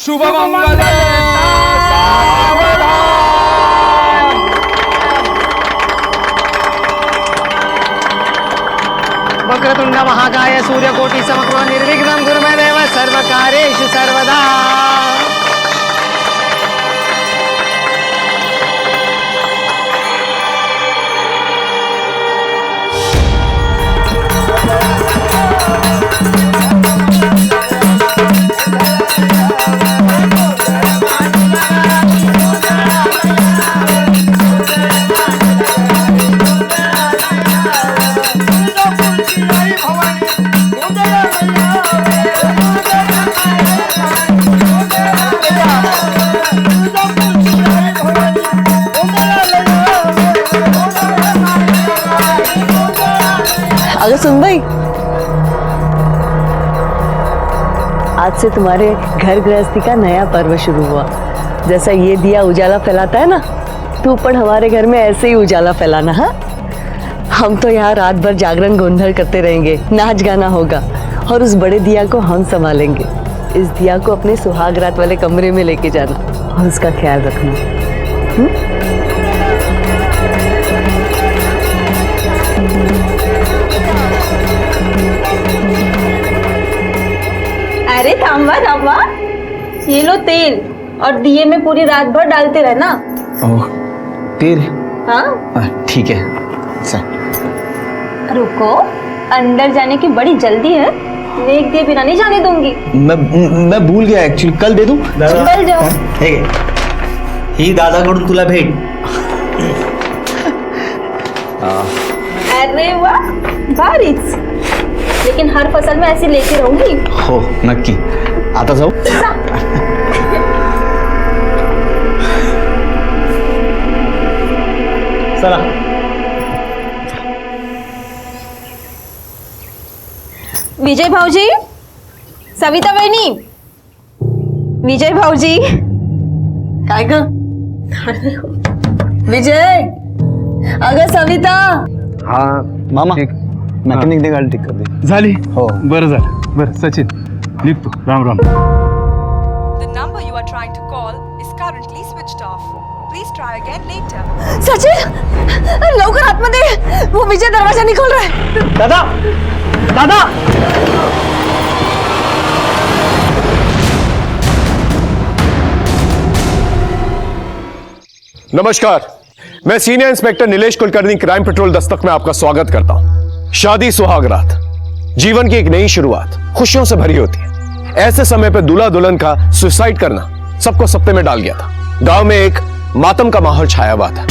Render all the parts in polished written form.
शुभ मंगल वक्रतुंड महाकाय सूर्यकोटि समप्रभ निर्विघ्नं कुरु मे देव सर्वकार्येषु सर्वदा। अगर सुन भाई, आज से तुम्हारे घर गृहस्थी का नया पर्व शुरू हुआ। जैसा ये दिया उजाला फैलाता है ना, तू पण हमारे घर में ऐसे ही उजाला फैलाना। हाँ, हम तो यहाँ रात भर जागरण गोंधल करते रहेंगे, नाच गाना होगा और उस बड़े दिया को हम संभालेंगे। इस दिया को अपने सुहाग रात वाले कमरे में लेके जाना और उसका ख्याल रखना। अरे थांबा थांबा, ये लो तेल और दिए में पूरी रात भर डालते रहना। ओह, तेल? हाँ ठीक है सर। रुको, अंदर जाने की बड़ी जल्दी है, नेक दिए बिना नहीं जाने दूंगी। मैं भूल गया एक्चुअली, कल दे दूं? चल जाओ। ही दादाकडून तुला भेट। अरे वाह, भारीच। लेकिन हर फसल में ऐसी लेके रहूंगी। हो नक्की। आता जाऊ? चला। विजय भाऊजी, सविता वहिनी, विजय भाऊजी। काय ग विजय, अगं सविता। हाँ मामा, मैकेनिक ने गाड़ी ठीक कर दी। झाली? हो. बरं झालं. बरं Sachin, लिखतो. Ram Ram. The number you are trying to call is currently switched off. Please try again later. Sachin, लवकर आतमध्ये, वो विजय दरवाजा नहीं खोल रहा है। दादा, दादा। नमस्कार, मैं senior inspector Nilesh Kulkarni, crime petrol Dastak में आपका स्वागत करता हूं। शादी सुहागरात जीवन की एक नई शुरुआत, खुशियों से भरी होती है। ऐसे समय पे दूल्हा दुल्हन का सुसाइड करना सबको सपने में डाल गया था। गांव में एक मातम का माहौल छाया हुआ था।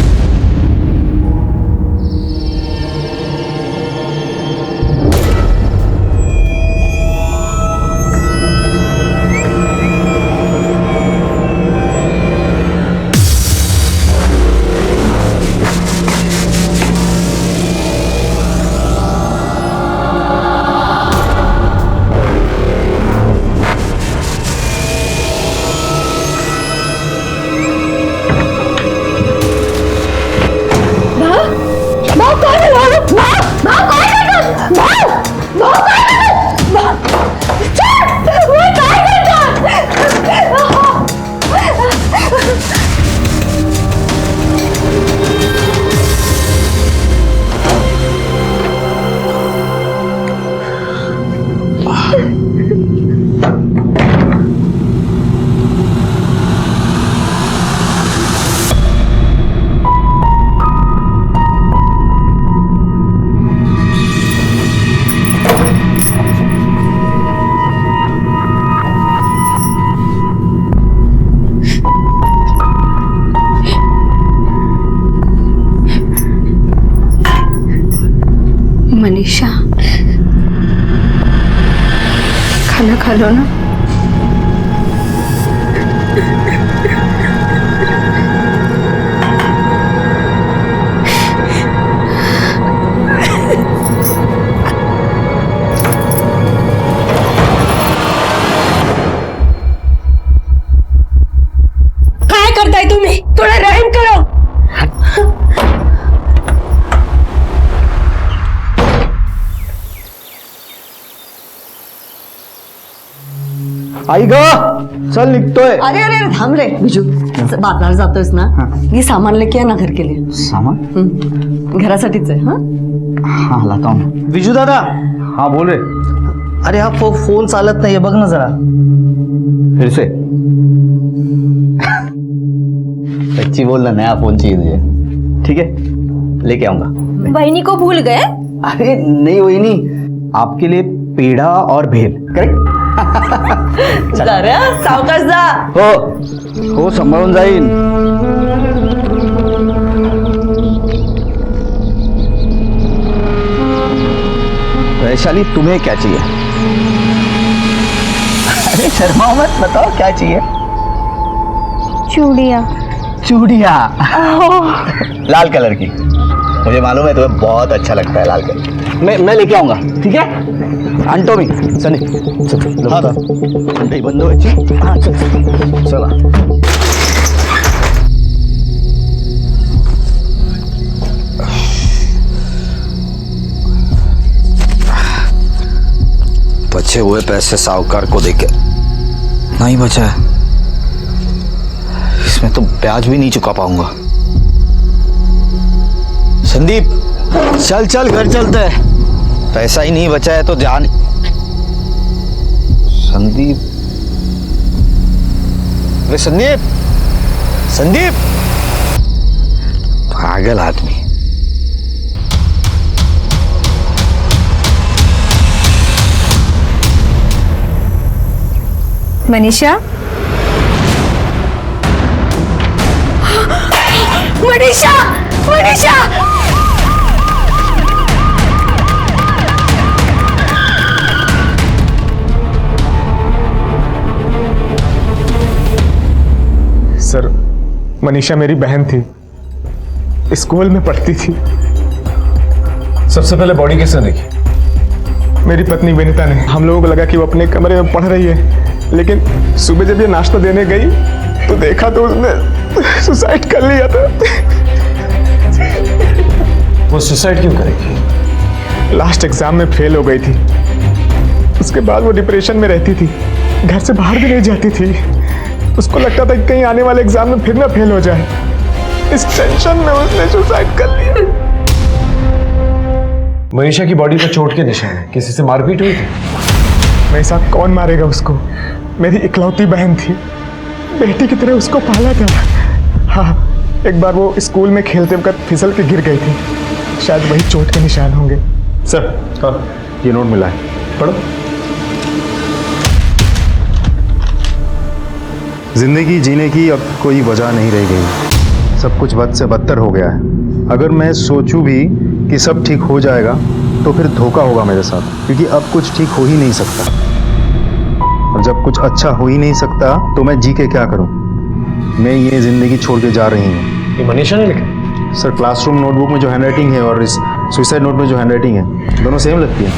मनीषा, खाना खा लो ना। काय करताय तुम्ही? थोडा रहम करो. आई ग चल निघतोय. अरे अरे अरे थांब रे बिजू, बाजारात जातोयस ना, ये सामान लेके या ना घर के लिए. सामान घरासाठीच आहे. हाँ लाता हूँ. विजू दादा, हाँ बोल रहे. अरे हा फोन चालत नाहीये, बघ ना जरा. फिर से सच्ची बोल ना, नया फोन चाहिए मुझे. ठीक है लेके आऊंगा. बहनी को भूल गए? अरे नहीं वही नहीं, आपके लिए पेड़ा और भेल. करेक्ट. जरा सावकाश जा. हो सांभाळून जाईन. वैशाली तुम्हें क्या चाहिए? अरे शर्माओ मत, बताओ क्या चाहिए? चूड़िया. चूड़िया. लाल कलर की. मुझे मालूम है तुम्हें बहुत अच्छा लगता है लाल कलर. मैं लेके आऊंगा. ठीक है आणतो मी. सनी हाँ थंडी बंद व्हायची. हाँ चल चला. बचे हुए पैसे साहूकार को देके नहीं बचा है. इसमें तो ब्याज भी नहीं चुका पाऊंगा. संदीप चल चल घर चलते हैं. पैसा ही नहीं बचा है तो जान. संदीप, अरे संदीप, संदीप, पागल आदमी. मनीषा. मनीषा, मनीषा. सर, मनीषा मेरी बहन थी, स्कूल में पढ़ती थी. सबसे पहले बॉडी किसने देखी? मेरी पत्नी विनीता ने. हम लोगों को लगा कि वो अपने कमरे में पढ़ रही है, लेकिन सुबह जब ये नाश्ता देने गई तो देखा तो उसने सुसाइड कर लिया था. वो सुसाइड क्यों करेगी? लास्ट एग्जाम में फेल हो गई थी. उसके बाद वो डिप्रेशन में रहती थी, घर से बाहर भी नहीं जाती थी. उसको लगता था कि कहीं आने वाले एग्जाम में फिर ना फेल हो जाए. इस टेंशन में उसने सुसाइड कर लिया. मनीषा की बॉडी पर चोट के निशान है. किसी से मारपीट हुई थी? मेरे साथ कौन मारेगा उसको? मेरी इकलौती बहन थी, बेटी की तरह उसको पाला था. हाँ, एक बार वो स्कूल में खेलते वक्त फिसल के गिर गई थी. शायद वही चोट के निशान होंगे. सर हाँ, ये नोट मिला है, पढ़ो. जिंदगी जीने की अब कोई वजह नहीं रह गई. सब कुछ बद से बदतर हो गया है. अगर मैं सोचूं भी कि सब ठीक हो जाएगा तो फिर धोखा होगा मेरे साथ, क्योंकि अब कुछ ठीक हो ही नहीं सकता. और जब कुछ अच्छा हो ही नहीं सकता तो मैं जी के क्या करूं? मैं ये जिंदगी छोड़ के जा रही हूँ. ये मनीषा ने लिखा? सर, क्लासरूम नोटबुक में जो हैंडराइटिंग है और इस सुसाइड नोट में जो हैंडराइटिंग है, दोनों सेम लगती है.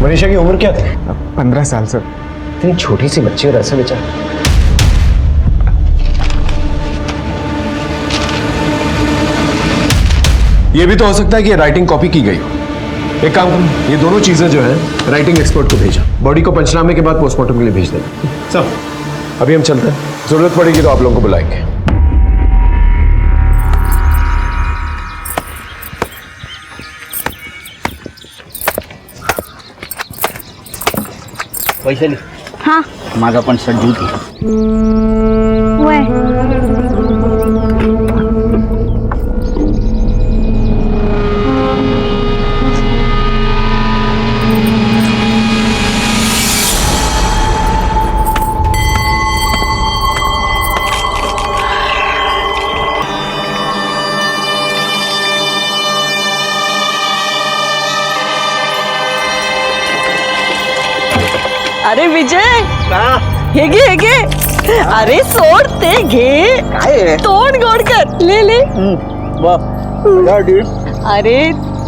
मनीषा की उम्र क्या थी? 15 साल सर. इतनी छोटी सी बच्ची और ऐसा बेचारा. ये भी तो हो सकता है कि राइटिंग कॉपी की गई हो. एक काम करो, ये दोनों चीजें जो है राइटिंग एक्सपर्ट को भेजा. बॉडी को पंचनामे के बाद पोस्टमार्टम के लिए भेज देना. सब अभी हम चलते हैं. जरूरत पड़ेगी तो आप लोगों को बुलाएंगे. वैशाली, हाँ. माझा पण शर्ट धुती. अरे विजय, हेगे हेगे. अरे सोड ते घे. काय तोड़ गोड़ कर ले ले. अरे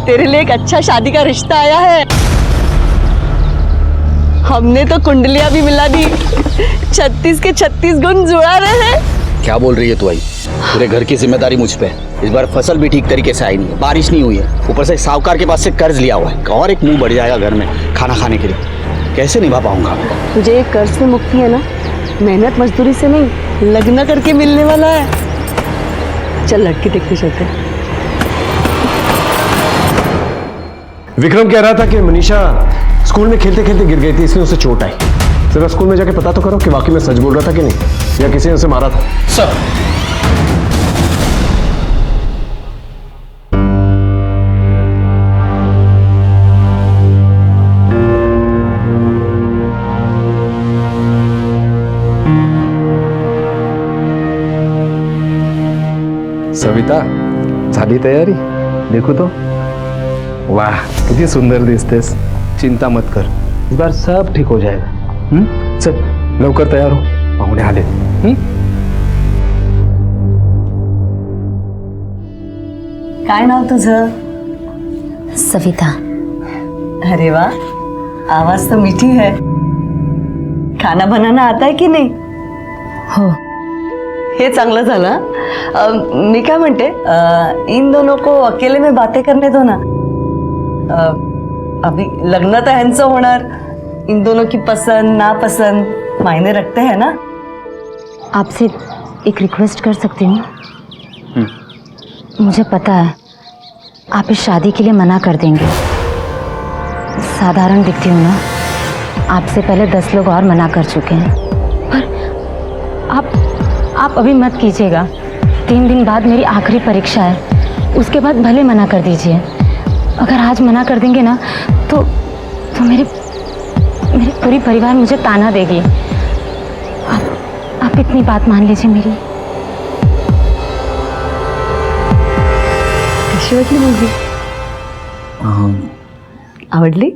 तेरे लिए एक अच्छा शादी का रिश्ता आया है. हमने तो कुंडलियां भी मिला दी. 36 के 36 गुण जुड़ा रहे हैं. क्या बोल रही है तू? आई पूरे घर की जिम्मेदारी मुझ पे है. इस बार फसल भी ठीक तरीके से आई नहीं है, बारिश नहीं हुई है, ऊपर से साहूकार के पास से कर्ज लिया हुआ है, और एक मुंह बढ़ जाएगा घर में खाना खाने के लिए. कैसे निभा पाऊंगा? तुझे एक कर्ज से मुक्ति है ना, मेहनत मजदूरी से नहीं, लगना करके मिलने वाला है। चल लड़की देखते चलते। विक्रम कह रहा था कि मनीषा स्कूल में खेलते खेलते गिर गई थी, इसलिए उसे चोट आई। जरा स्कूल में जाके पता तो करो कि वाकई में सच बोल रहा था कि नहीं, या किसी ने उसे मारा था। सर, सविता, झाली तयारी? देखू तो. वाह, किती सुंदर दिसतेस. चिंता मत कर, इस बार सब ठीक हो जाएगा. चल लवकर तयार हो, पाहुणे आले. काय नाव तुझं? सविता. अरे वाह, आवाज तो मीठी है. खाना बनाना आता है की नाही? हो. हे चांगलं झालं. मी काय म्हणते, इन दोनों को अकेले में बातें करने दो ना. अभी लग्न तो ह्यांचं होणार. इन दोनों की पसंद नापसंद मायने रखते हैं ना. आपसे एक रिक्वेस्ट कर सकती हूँ? मुझे पता है आप इस शादी के लिए मना कर देंगे. साधारण दिखती हूँ ना, आपसे पहले 10 लोग और मना कर चुके हैं. पर आप अभी मत कीजिएगा. 3 दिन बाद मेरी आखिरी परीक्षा है, उसके बाद भले मना कर दीजिए. अगर आज मना कर देंगे ना तो मेरे पूरी परिवार मुझे ताना देगी. आप इतनी बात मान लीजिए मेरी. कशी वाटली मुलगी? आवडली?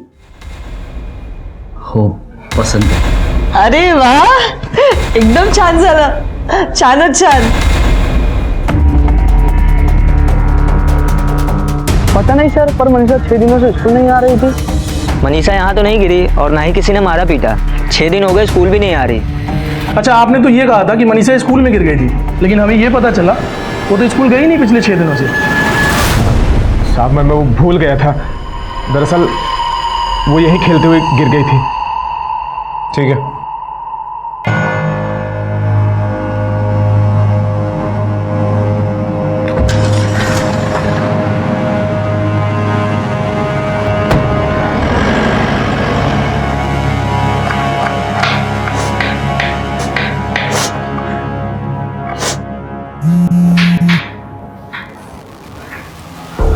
हो, पसंत आहे. अरे वाह, एकदम छान झालं. छानच छान. पता नहीं सर, पर मनीषा 6 दिनों से स्कूल नहीं आ रही थी. मनीषा यहाँ तो नहीं गिरी और ना ही किसी ने मारा पीटा. 6 दिन हो गए स्कूल भी नहीं आ रही. अच्छा, आपने तो ये कहा था कि मनीषा स्कूल में गिर गई थी, लेकिन हमें ये पता चला वो तो स्कूल गई नहीं पिछले 6 दिनों से. साहब, मैं वो भूल गया था. दरअसल वो यहीं खेलते हुए गिर गई थी. ठीक है.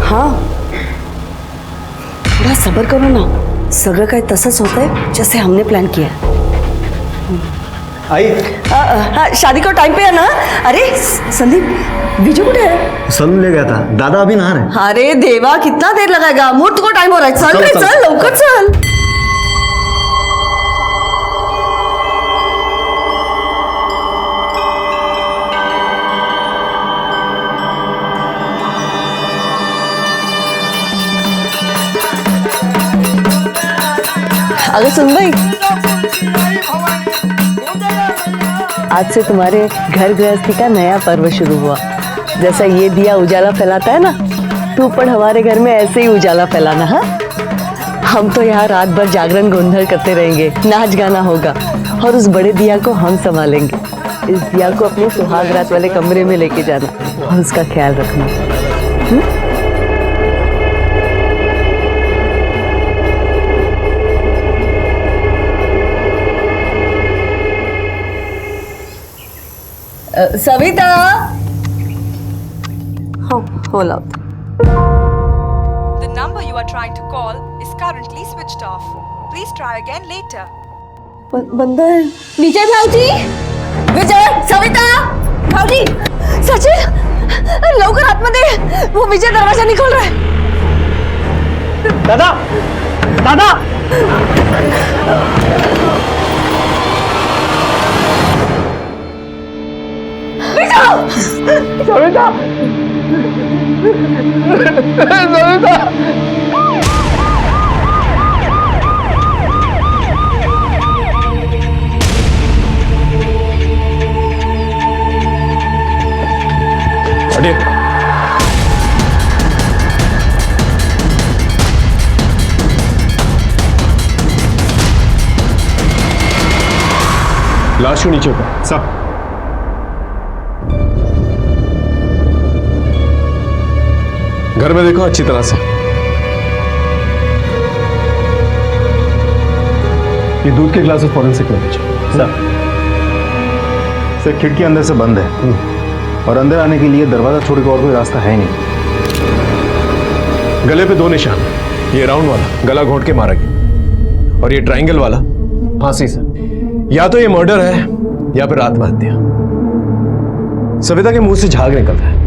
हाँ, थोड़ा सब्र करो ना. सगळं काही तसंच होतंय जैसे हमने प्लान किया. आई, हाँ, शादी को टाइम पे है ना. अरे संदीप, विजू कुठे है? सलून ले गया था. दादा अभी नहा रहे. अरे देवा, कितना देर लगाएगा? मुहूर्त को टाइम हो रहा है. चल रे, चल लवकर चल. अगर सुन भाई, आज से तुम्हारे घर गृहस्थी का नया पर्व शुरू हुआ. जैसा ये दिया उजाला फैलाता है ना, तू पण हमारे घर में ऐसे ही उजाला फैलाना. हाँ, हम तो यहाँ रात भर जागरण गोंधल करते रहेंगे, नाच गाना होगा, और उस बड़े दिया को हम संभालेंगे. इस दिया को अपने सुहाग रात वाले कमरे में लेके जाना और उसका ख्याल रखना. सविता. हाँ, होला. The number you are trying to call is currently switched off. Please try again later. बंद है. विजय भाऊजी, विजय, सविता, भाऊजी, सचिन, लवकर आतमध्ये. वो विजय दरवाजा नहीं खोल रहा है. दादा, दादा. सविता, सविता. हटिए. लाश को नीचे उतार। सब घर में देखो अच्छी तरह से। ये दूध के ग्लास फॉरेंसिक में भेजो। सर खिड़की अंदर से बंद है और अंदर आने के लिए दरवाजा छोड़ के और कोई रास्ता है नहीं। गले पे 2 निशान, ये राउंड वाला गला घोंट के मारा गया और ये ट्रायंगल वाला फांसी से। या तो ये मर्डर है या फिर आत्महत्या। सविता के मुंह से झाग निकल रहा है।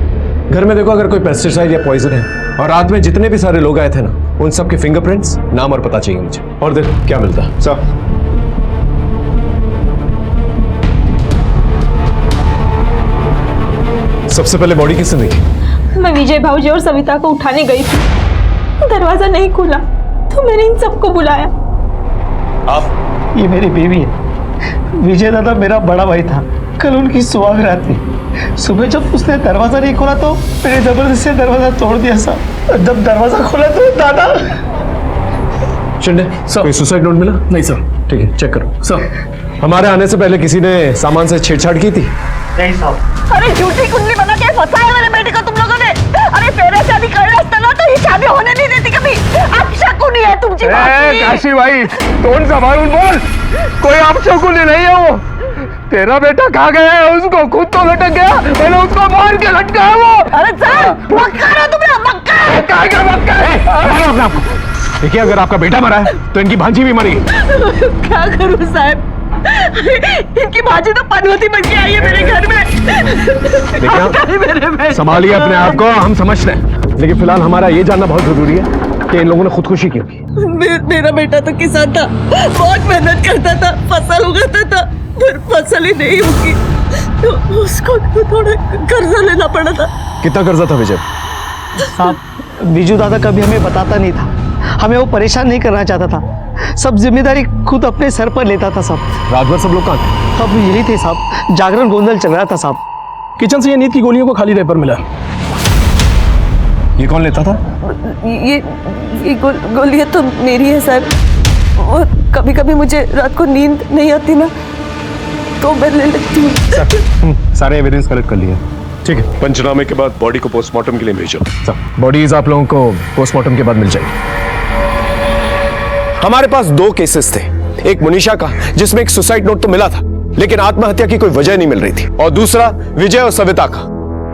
घर में देखो अगर कोई पेस्टिसाइड या पॉइजन है, और रात में जितने भी सारे लोग आए थे ना, उन सब के फिंगरप्रिंट्स, नाम और पता चाहिए मुझे। और देखो क्या मिलता है। सब सबसे पहले बॉडी किसने देखी? मैं विजय भाऊजी और सविता को उठाने गई थी, दरवाजा नहीं खुला तो मैंने इन सबको बुलाया। आप? ये मेरी बीवी है। विजय दादा मेरा बड़ा भाई था। कल उनकी सुहागरात थी। सुबह जब उसने दरवाजा नहीं खोला तो मैंने जबरदस्ती से दरवाजा तोड़ दिया साहब। जब दरवाजा खोला तो दादा। शिंदे सर, कोई सुसाइड नोट मिला? नहीं सर। ठीक है, चेक करो सर। हमारे आने से पहले किसी ने सामान से छेड़छाड़ की थी? नहीं साहब। अरे झूठी कुंडली बना के फंसाया मेरे बेटे को तुम लोगों ने। अरे फेरे शादी करना ना तो ये शादी होने नहीं देती कभी। अब शकुनी है तुमची बात। काशी भाई कौन सा मालूम बोल, कोई आप शकुनी नहीं है वो। तेरा बेटा कहाँ गया है? उसको खुद तो लटक गया, मैंने उसको मार के लटकाया वो। अरे सर मक्का रहा तुमने, मक्का। देखिए अगर आपका बेटा मरा है तो इनकी भांजी भी मरी। क्या करूं साहब, इनकी भाजी तो पनौती बन के आई है मेरे घर में। देखिए संभालिए अपने आप को, हम समझते हैं, लेकिन फिलहाल हमारा ये जानना बहुत जरूरी है कि इन लोगों ने खुदकुशी क्यों की। मेरा बेटा तो किसान था, बहुत मेहनत करता था, फसल उगाता था, पर फसल ही नहीं होगी तो उसको थोड़ा कर्जा लेना पड़ा था। कितना कर्जा था विजय? साहब बिजू दादा कभी हमें बताता नहीं था, हमें वो परेशान नहीं करना चाहता था। सब जिम्मेदारी खुद अपने सर पर लेता था साहब। रात भर सब लोग कहाँ थे? अब यही थे साहब, जागरण गोंदल चल रहा था साहब। किचन से ये नींद की गोलियों को खाली रैपर मिला। ये कौन लेता था? ये गोलियां तो मेरी है साहब, और कभी कभी मुझे रात को नींद नहीं आती ना तो मैं ले लेती हूँ। सारे एविडेंस कलेक्ट कर लिए। ठीक है, पंचनामे के बाद बॉडी को पोस्टमार्टम के लिए भेजो। बॉडीज आप लोगों को पोस्टमार्टम के बाद मिल जाएगी। हमारे पास 2 केसेस थे, एक मुनीषा का जिसमें एक सुसाइड नोट तो मिला था लेकिन आत्महत्या की कोई वजह नहीं मिल रही थी, और दूसरा विजय और सविता का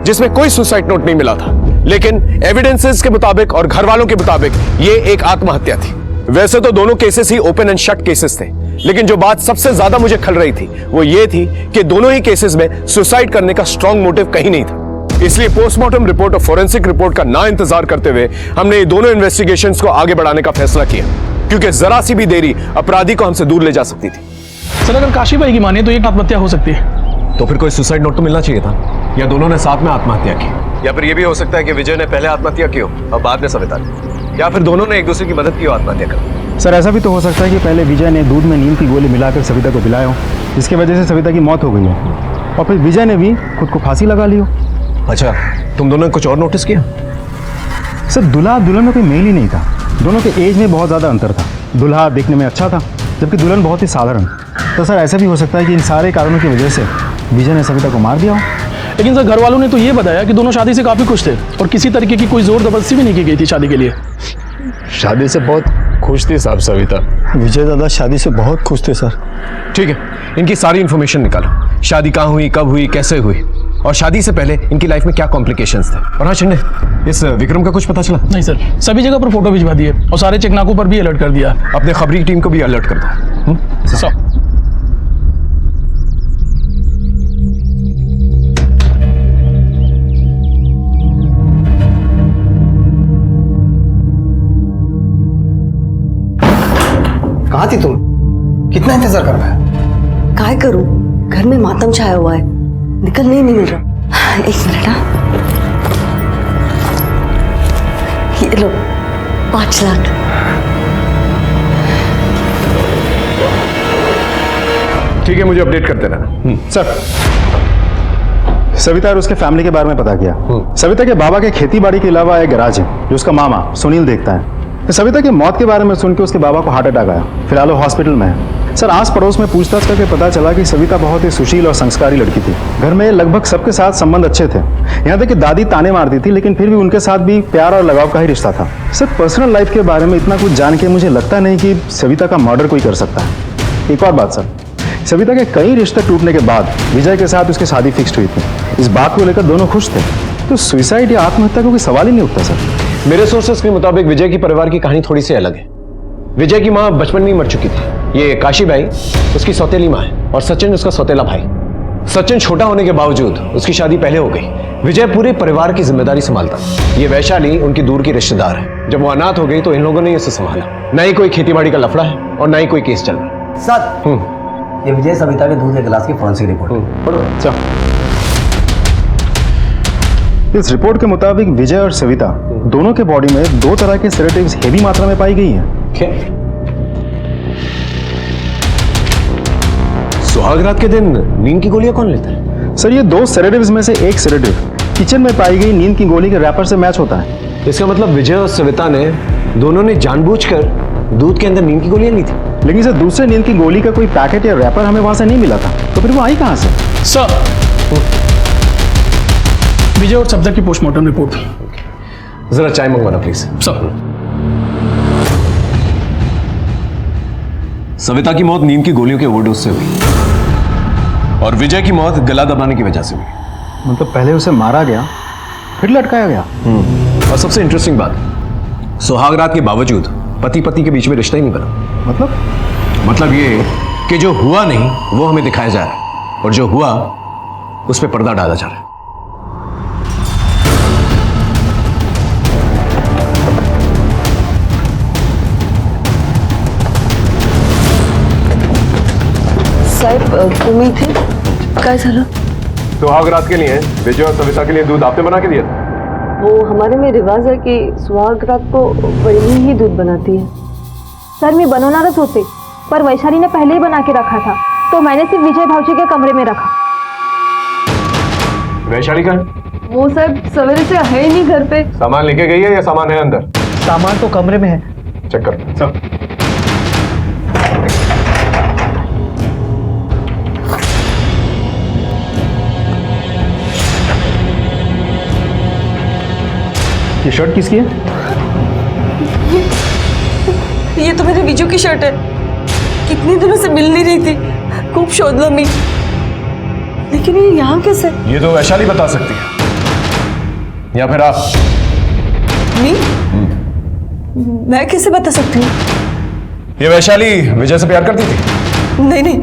जिसमें कोई सुसाइड नोट नहीं मिला था लेकिन एविडेंसेस के मुताबिक और घर वालों के मुताबिक ये एक आत्महत्या थी। वैसे तो दोनों cases he open and shut cases थे, लेकिन जो बात सबसे ज्यादा मुझे खल रही थी वो ये थी कि दोनों ही केसेस में सुसाइड करने का स्ट्रॉन्ग मोटिव कहीं नहीं था। इसलिए पोस्टमार्टम रिपोर्ट और फोरेंसिक रिपोर्ट का ना इंतजार करते हुए हमने ये दोनों इन्वेस्टिगेशंस को आगे बढ़ाने का फैसला किया, क्योंकि जरा सी भी देरी अपराधी को हमसे दूर ले जा सकती थी। सर अगर काशी भाई की माने तो एक आत्महत्या हो सकती है। तो फिर कोई सुसाइड नोट तो मिलना चाहिए था, या दोनों ने साथ में आत्महत्या की, या फिर ये भी हो सकता है कि विजय ने पहले आत्महत्या की हो और बाद में सविता ने, या फिर दोनों ने एक दूसरे की मदद की हो आत्महत्या कर। सर ऐसा भी तो हो सकता है कि पहले विजय ने दूध में नीम की गोली मिलाकर सविता को पिलाया हो, जिसकी वजह से सविता की मौत हो गई हो, और फिर विजय ने भी खुद को फांसी लगा ली हो। अच्छा, तुम दोनों ने कुछ और नोटिस किया? सर दूल्हा दुल्हन में कोई मेल ही नहीं था, दोनों के एज में बहुत ज़्यादा अंतर था। दूल्हा देखने में अच्छा था जबकि दुल्हन बहुत ही साधारण। तो सर ऐसा भी हो सकता है कि इन सारे कारणों की वजह से विजय ने सविता को मार दिया हो। लेकिन सर घर वालों ने तो ये बताया कि दोनों शादी से काफी खुश थे और किसी तरीके की कोई जोर जबरदस्ती भी नहीं की गई थी शादी के लिए। शादी से बहुत खुश थी साहब सविता। विजय दादा शादी से बहुत खुश थे सर। ठीक है, इनकी सारी इंफॉर्मेशन निकालो, शादी कहाँ हुई, कब हुई, कैसे हुई, और शादी से पहले इनकी लाइफ में क्या कॉम्प्लिकेशंस थे। और हाँ शिंदे, इस विक्रम का कुछ पता चला? नहीं सर, सभी जगह पर फोटो भिजवा दिए और सारे चेकनाकों पर भी अलर्ट कर दिया। अपने खबरी टीम को भी अलर्ट कर दो। कहाँ थी तुम? कितना इंतजार कर रहा है? काय करूं, घर में मातम छाया हुआ है, निकलने ही नहीं मिल रहा। एक मिनट। ये लो 5 लाख। ठीक है, मुझे अपडेट करते रहना। सर सविता और उसके फैमिली के बारे में पता किया। सविता के बाबा के खेती बाड़ी के अलावा एक गैराज है जो उसका मामा सुनील देखता है। सविता की मौत के बारे में सुन के उसके बाबा को हार्ट अटैक आया, फिलहाल वो हॉस्पिटल में है। सर आस पड़ोस में पूछताछ करके पता चला कि सविता बहुत ही सुशील और संस्कारी लड़की थी। घर में लगभग सबके साथ संबंध अच्छे थे। यहाँ तक कि दादी ताने मारती थी, लेकिन फिर भी उनके साथ भी प्यार और लगाव का ही रिश्ता था। सर पर्सनल लाइफ के बारे में इतना कुछ जान के मुझे लगता नहीं कि सविता का मर्डर कोई कर सकता है। एक और बात सर, सविता के कई रिश्ते टूटने के बाद विजय के साथ उसकी शादी फिक्स्ड हुई थी। इस बात को लेकर दोनों खुश थे, तो सुसाइड या आत्महत्या का कोई सवाल ही नहीं उठता सर। मेरे सोर्सेस के मुताबिक विजय की परिवार की कहानी थोड़ी सी अलग है। विजय की मां बचपन में ही मर चुकी थी। ये काशीबाई उसकी सौतेली मां है और सचिन उसका सौतेला भाई। सचिन छोटा होने के बावजूद उसकी शादी पहले हो गई। विजय पूरे परिवार की जिम्मेदारी संभालता। ये वैशाली उनकी दूर की रिश्तेदार है। जब वो अनाथ हो गई तो इन लोगों ने इसे संभाला। ना ही कोई खेतीबाड़ी का लफड़ा है और ना ही कोई केस चल रहा है। सर ये विजय सविता के दूध के गिलास की फॉरेंसिक रिपोर्ट पढ़ो। इस रिपोर्ट के मुताबिक विजय और सविता दोनों के बॉडी में 2 तरह के सेडेटिव्स हेवी मात्रा में पाई गई हैं। क्या सुहागरात के दिन नींद की गोलियां कौन लेता है? सर ये 2 सेडेटिव्स में से एक सेडेटिव किचन में पाई गई नींद की गोली के रैपर से मैच होता है। इसका मतलब विजय और सविता ने दोनों ने जानबूझकर दूध के अंदर नींद की गोलियां ली थी। लेकिन सर दूसरे नींद की गोली का कोई पैकेट या रैपर हमें वहां से नहीं मिला था, तो फिर वो आई कहां से? सर विजय और सविता की पोस्टमार्टम रिपोर्ट। जरा चाय मंगवाना प्लीज। सर सविता की मौत नींद की गोलियों के ओवरडोज से हुई और विजय की मौत गला दबाने की वजह से हुई। मतलब पहले उसे मारा गया फिर लटकाया गया। और सबसे इंटरेस्टिंग बात, सुहागरात के बावजूद पति पत्नी के बीच में रिश्ता ही नहीं बना। मतलब ये कि जो हुआ नहीं वो हमें दिखाया जा रहा है और जो हुआ उस पर पर्दा डाला जा रहा है। साहेब तुम्ही थे काय झालं? सुहागरात के लिए विजय और सविता के लिए दूध आपने बना के दिया था? वो हमारे में रिवाज है कि सुहागरात को वही ही दूध बनाती है। सर मैं बनवणारच होते, पर वैशाली ने पहले ही बना के रखा था, तो मैंने सिर्फ विजय भाऊजी के कमरे में रखा। वैशाली का वो साहब सवेरे से है ही नहीं घर पे। सामान लेके गई है या सामान है अंदर? सामान तो कमरे में है। चेक कर। ये शर्ट किसकी है? ये तो मेरे विजू की शर्ट है। कितने दिनों से मिल नहीं रही थी, खूब शोधला मी, लेकिन ये यहाँ कैसे? ये तो वैशाली बता सकती है या फिर आप। मी? मैं कैसे बता सकती हूँ? ये वैशाली विजय से प्यार करती थी? नहीं नहीं,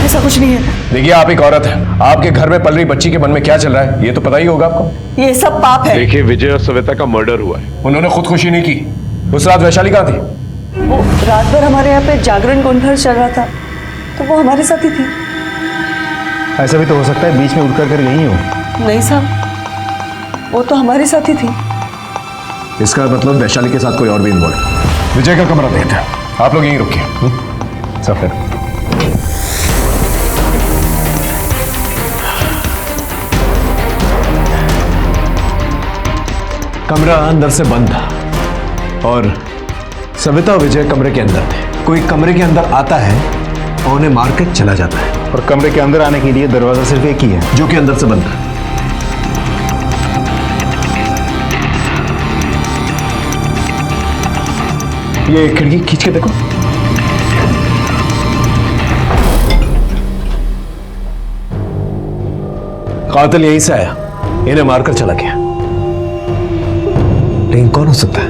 ऐसा कुछ नहीं है। देखिए आप एक औरत है, आपके घर में पल रही बच्ची के मन में क्या चल रहा है ये तो पता ही होगा आपको। ये सब पाप है। देखिए विजय और सविता का मर्डर हुआ है, उन्होंने खुदकुशी नहीं की। उस रात वैशाली कहाँ थी? वो रात भर हमारे यहाँ पे जागरण कॉन्फ्रेंस चल रहा था, तो वो हमारे साथ ही थी। ऐसा भी तो हो सकता है बीच में उड़ कर गई हो। नहीं साहब, वो तो हमारे साथ ही थी। इसका मतलब वैशाली के साथ कोई और भी इन्वॉल्व है। विजय का कमरा देखते हैं, आप लोग यहीं रुकिए। सफर कमरा अंदर से बंद था और सविता और विजय कमरे के अंदर थे। कोई कमरे के अंदर आता है और उन्हें मारकर चला जाता है, और कमरे के अंदर आने के लिए दरवाजा सिर्फ एक ही है जो कि अंदर से बंद है। ये खिड़की खींच के देखो। कातिल यहीं से आया, इन्हें मारकर चला गया। लेकिन कौन हो सकता है?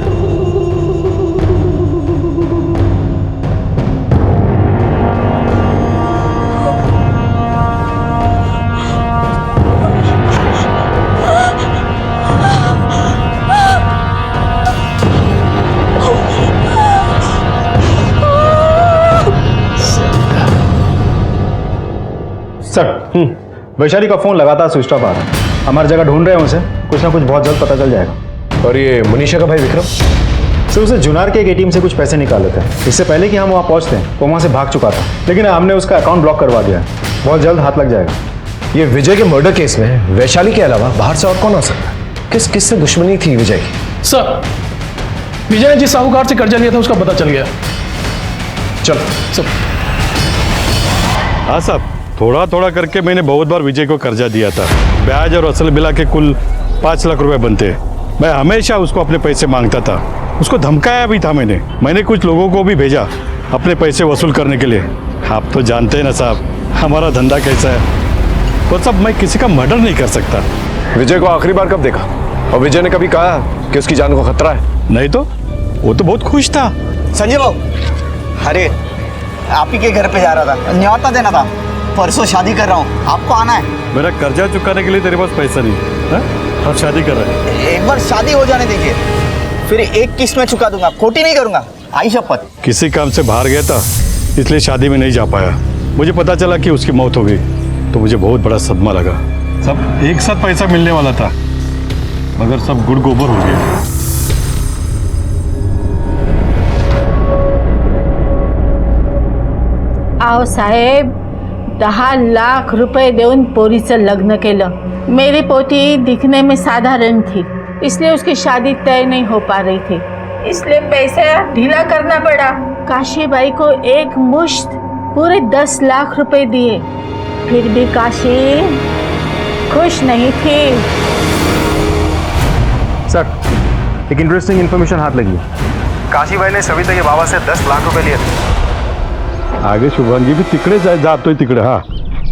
सर वैशाली का फोन लगातार स्विच ऑफ आ रहा है। हमारी जगह ढूंढ रहे हैं उसे, कुछ ना कुछ बहुत जल्द पता चल जाएगा। और ये मनीषा का भाई विक्रम? सर उसे जुनार के एक एटीएम से कुछ पैसे निकाले थे। इससे पहले कि हम वहाँ पहुँचते हैं वो वहाँ से भाग चुका था, लेकिन हमने उसका अकाउंट ब्लॉक करवा दिया है। बहुत जल्द हाथ लग जाएगा। ये विजय के मर्डर केस में वैशाली के अलावा बाहर से और कौन आ सकता है? किस किस से दुश्मनी थी विजय की? सर विजय ने जिस साहूकार से कर्जा लिया था उसका पता चल गया। चलो सर हाँ साहब, थोड़ा थोड़ा करके मैंने बहुत बार विजय को कर्जा दिया था। ब्याज और असल मिला के कुल 5 लाख रुपए बनते हैं। मैं हमेशा उसको अपने पैसे मांगता था, उसको धमकाया भी था मैंने कुछ लोगों को भी भेजा अपने पैसे वसूल करने के लिए। आप तो जानते हैं ना साहब हमारा धंधा कैसा है। और सब मैं किसी का मर्डर नहीं कर सकता। विजय को आखिरी बार कब देखा? और विजय ने कभी कहा कि उसकी जान को खतरा है? नहीं तो वो तो बहुत खुश था। संजय बाबू, अरे आप ही के घर पे जा रहा था, न्योता देना था। परसों शादी कर रहा हूँ, आपको आना है। मेरा कर्जा चुकाने के लिए तेरे पास पैसा नहीं है? अब शादी कर रहा है। एक बार शादी हो जाने दीजिए, फिर एक किस्त में चुका दूंगा, खोटी नहीं करूंगा, आई शपथ। किसी काम से बाहर गया था इसलिए शादी में नहीं जा पाया। मुझे पता चला कि उसकी मौत हो गई तो मुझे बहुत बड़ा सदमा लगा। सब एक साथ पैसा मिलने वाला था मगर सब गुड़ गोबर हो गया। आहो साहेब, 10 लाख रुपए देऊन पोरीचं लग्न केलं। मेरी पोती दिखने में साधारण थी, इसलिए उसकी शादी तय नहीं हो पा रही थी, इसलिए पैसा ढीला करना पड़ा। काशीबाई को एक मुश्त पूरे 10 लाख रुपए दिए, फिर भी काशी खुश नहीं थी। सर, एक इंटरेस्टिंग इन्फॉर्मेशन हाथ लगी है। काशीबाई ने सविता के बाबा से 10 लाख रुपए लिए थे। आगे शुभांगी भी तिकडेच आहे, जातोय तिकडे। हाँ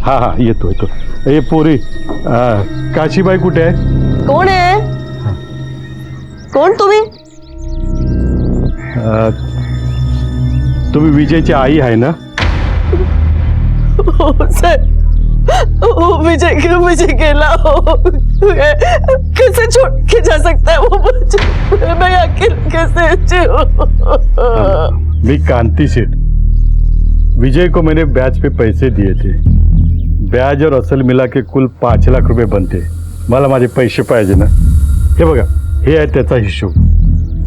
हाँ हाँ, येतो ये पोरी काशीबाई कुठे आहे? कोण आहे? कोण तुम्ही? तुम्ही विजयची आई आहे ना? सर, विजय गेला हो, कैसे छोड़ के जा सकता है वो मुझे? मैं अकेले कैसे जीऊं? मी कांती सेठ। विजय को मैंने ब्याज पे पैसे दिए थे। ब्याज और असल मिला के कुल 5 लाख रुपए बनते। मला माझे पैसे पाहिजे ना। हे बघा, हे आहे त्याचा हिशोब।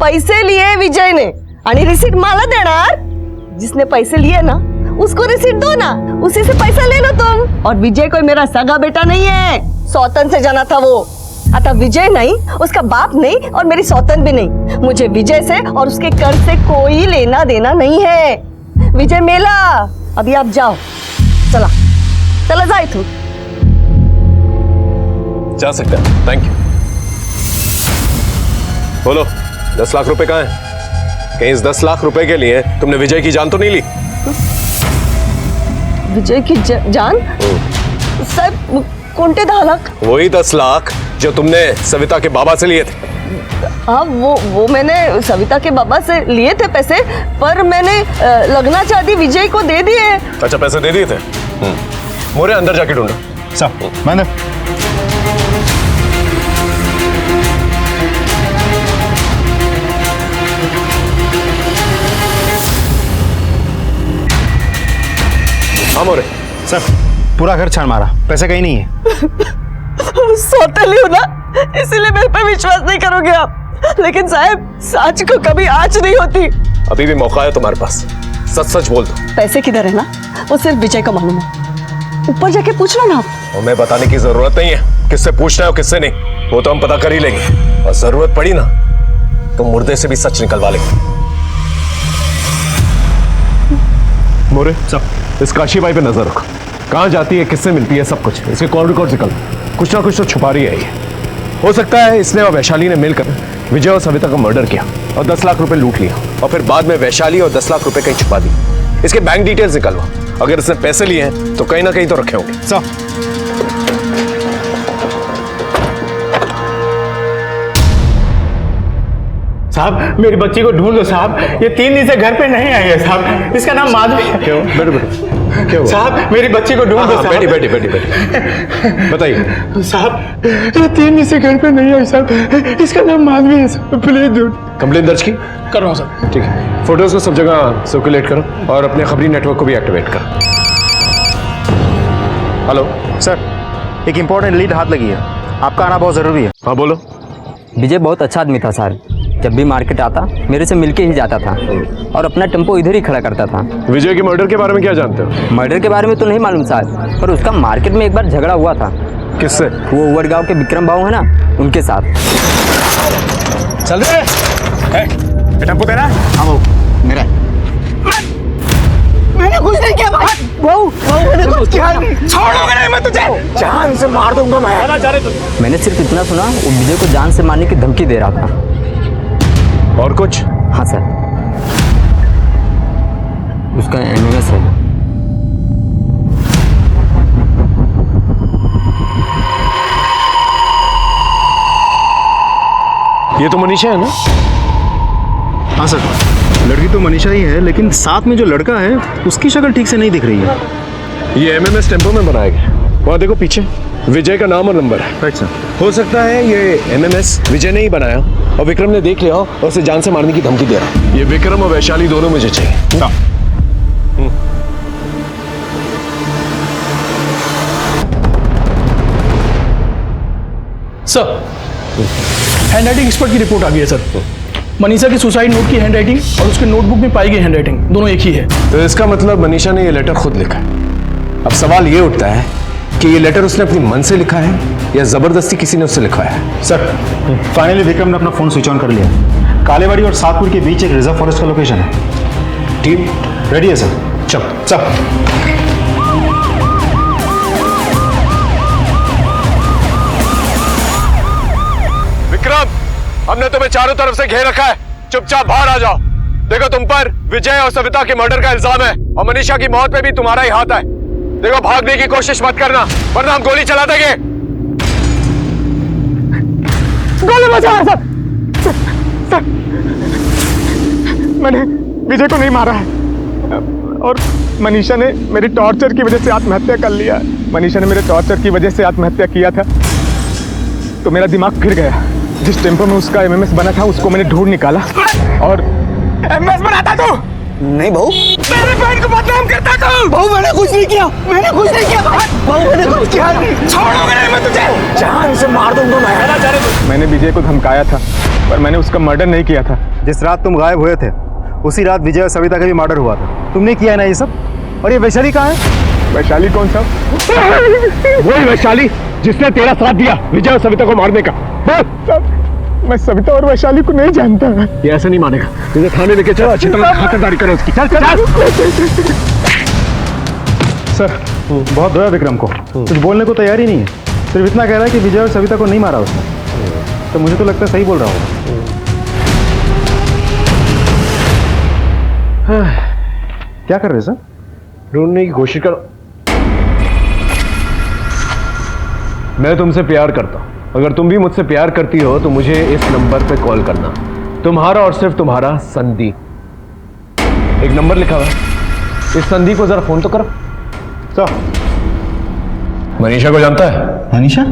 पैसे लिए विजय ने आणि रिसीट मला देणार? जिसने पैसे लिए ना उसको रिसीट दो ना, उसी से पैसा ले लो तुम। और विजय कोई मेरा सगा बेटा नहीं है, सौतन से जाना था वो। अतः विजय नहीं, उसका बाप नहीं और मेरी सौतन भी नहीं। मुझे विजय से और उसके कर्ज से कोई लेना देना नहीं है। विजय मेला, अभी आप जाओ, चला चला जाए तू। जा सकते हैं, थैंक यू। बोलो, 10 लाख रुपए कहाँ हैं? कहीं इस 10 लाख रुपए के लिए तुमने विजय की जान तो नहीं ली? विजय की जान? साहब, कोणते 10 लाख? वही 10 लाख जो तुमने सविता के बाबा से लिए थे। हाँ, वो मैंने सविता के बाबा से लिए थे पैसे, पर मैंने लगना चाहती विजय को दे दिए। अच्छा, पैसे दे दिए थे? मोरे अंदर जाके ढूंढो। साहब, मैंने हाँ मोरे। सर, पूरा घर छान मारा, पैसे कहीं नहीं है। सौतेली हूँ ना, इसीलिए मेरे पे विश्वास नहीं करोगे आप। लेकिन साहब, सच को कभी आँच नहीं होती। अभी भी मौका है तुम्हारे पास, सच सच बोल दो। पैसे किधर है ना, वो सिर्फ विजय को मालूम है। ऊपर जाके पूछ लो ना आप। हमें बताने की जरूरत नहीं है किससे पूछना है और किससे नहीं, वो तो हम पता कर ही लेंगे। और जरूरत पड़ी ना तो मुर्दे से भी सच निकलवा लेंगे। मोरे, इस काशीबाई पे नजर रखो, कहाँ जाती है, किससे मिलती है, सब कुछ इसके कॉल रिकॉर्ड निकल। कुछ ना कुछ तो छुपा रही है ये। हो सकता है इसने और वैशाली ने मिलकर विजय और सविता का मर्डर किया और 10 लाख रुपए लूट लिया और फिर बाद में वैशाली और 10 लाख रुपए कहीं छुपा दी। इसके बैंक डिटेल्स निकलवा, अगर इसने पैसे लिए हैं तो कहीं ना कहीं तो रखे होंगे। साहब, मेरी बच्ची को ढूंढ लो साहब, ये 3 दिन से घर पे नहीं आई है साहब। इसका नाम माधवी है। क्यों? बैठो क्यों साहब, मेरी बच्ची को ढूंढ लो साहब। बैठी बताइए साहब, ये 3 दिन से घर पे नहीं आई साहब, इसका नाम माधवी है साहब, प्लीज ढूंढ। कंप्लेन दर्ज की? कर रहा हूँ साहब। ठीक है, फोटोज को सब जगह सर्कुलेट करो और अपने खबरी नेटवर्क को भी एक्टिवेट करो। हेलो सर, एक इम्पोर्टेंट लीड हाथ लगी है, आपका आना बहुत जरूरी है। हाँ बोलो। विजय बहुत अच्छा आदमी था सर, जब भी मार्केट आता मेरे से मिलके ही जाता था और अपना टेम्पो इधर ही खड़ा करता था। विजय के मर्डर के बारे में क्या जानते हो? मर्डर के बारे में तो नहीं मालूम सर, पर उसका मार्केट में एक बार झगड़ा हुआ था। किससे? वो उवरगांव के विक्रम बाबू है ना, उनके साथ। चल रहे टेम्पो तेरा? हाँ वो मेरा। मैंने कुछ नहीं किया भाई। बहू मैंने कुछ किया नहीं। छोड़ूंगा नहीं मैं तुझे, जान से मार दूंगा मैं। मैंने सिर्फ इतना सुना, वो विजय को जान से मारने की धमकी दे रहा था। और कुछ? हाँ सर, उसका एमएमएस है। ये तो मनीषा है ना? हाँ सर, लड़की तो मनीषा ही है, लेकिन साथ में जो लड़का है उसकी शक्ल ठीक से नहीं दिख रही है। ये एमएमएस टेम्पो में बनाया गया। वहाँ देखो पीछे विजय का नाम और नंबर है। Right sir. हो सकता है ये एमएमएस विजय ने ही बनाया और विक्रम ने देख लिया और उसे जान से मारने की धमकी दे रहा। ये विक्रम और वैशाली दोनों मुझे चाहिए। सर, हैंडराइटिंग एक्सपर्ट की रिपोर्ट आ गई है सर। मनीषा की सुसाइड नोट की हैंडराइटिंग और उसके नोटबुक में पाई गई हैंडराइटिंग दोनों एक ही है। तो इसका मतलब मनीषा ने ये लेटर खुद लिखा है। अब सवाल ये उठता है कि ये लेटर उसने अपने मन से लिखा है या जबरदस्ती किसी ने उससे लिखवाया है। सर, फाइनली विक्रम ने अपना फोन स्विच ऑन कर लिया। कालेवाड़ी और सातपुर के बीच एक रिजर्व फॉरेस्ट का लोकेशन है। टीम रेडी है सर। चल। विक्रम, हमने तुम्हें चारों तरफ से घेर रखा है, चुपचाप बाहर आ जाओ। देखो तुम पर विजय और सविता के मर्डर का इल्जाम है और मनीषा की मौत पे भी तुम्हारा ही हाथ है। देखो भागने की कोशिश मत करना वरना हम गोली चला देंगे। गोली बचा सर। सर, मैंने विजय को नहीं मारा है और मनीषा ने मेरी टॉर्चर की वजह से आत्महत्या कर लिया। मनीषा ने मेरे टॉर्चर की वजह से आत्महत्या किया था तो मेरा दिमाग फिर गया। जिस टेम्पो में उसका एमएमएस बना था उसको मैंने ढूंढ निकाला और एमएमएस बनाता तू। नहीं बहू, मेरे बहन को बदनाम करता तू। बहू मैंने कुछ नहीं किया, बहू मैंने कुछ किया नहीं। छोड़ूंगा नहीं मैं तुझे, जान से मार दूंगा मैं। मैंने विजय को धमकाया था पर मैंने उसका मर्डर नहीं किया था। जिस रात तुम गायब हुए थे उसी रात विजय और सविता का भी मर्डर हुआ था। तुमने किया है ना ये सब? और ये वैशाली कहाँ है? वैशाली कौन सा? वही वैशाली जिसने तेरा साथ दिया विजय और सविता को मारने का। मैं सविता और वैशाली को नहीं जानता। ये ऐसे नहीं मानेगा, तुझे थाने लेके चलो, अच्छी तरह खातिरदारी करो उसकी। चल। सर, बहुत धोया विक्रम को, कुछ बोलने को तैयार ही नहीं है। सिर्फ इतना कह रहा है कि विजय और सविता को नहीं मारा उसने। तो मुझे तो लगता है सही बोल रहा होगा। क्या कर रहे हैं सर? ढूंढने की कोशिश करो। मैं तुमसे प्यार करता हूं। अगर तुम भी मुझसे प्यार करती हो तो मुझे इस नंबर पे कॉल करना। तुम्हारा और सिर्फ तुम्हारा संदीप। एक नंबर लिखा हुआ है, इस संदीप को जरा फोन तो करो। सर, मनीषा को जानता है? मनीषा?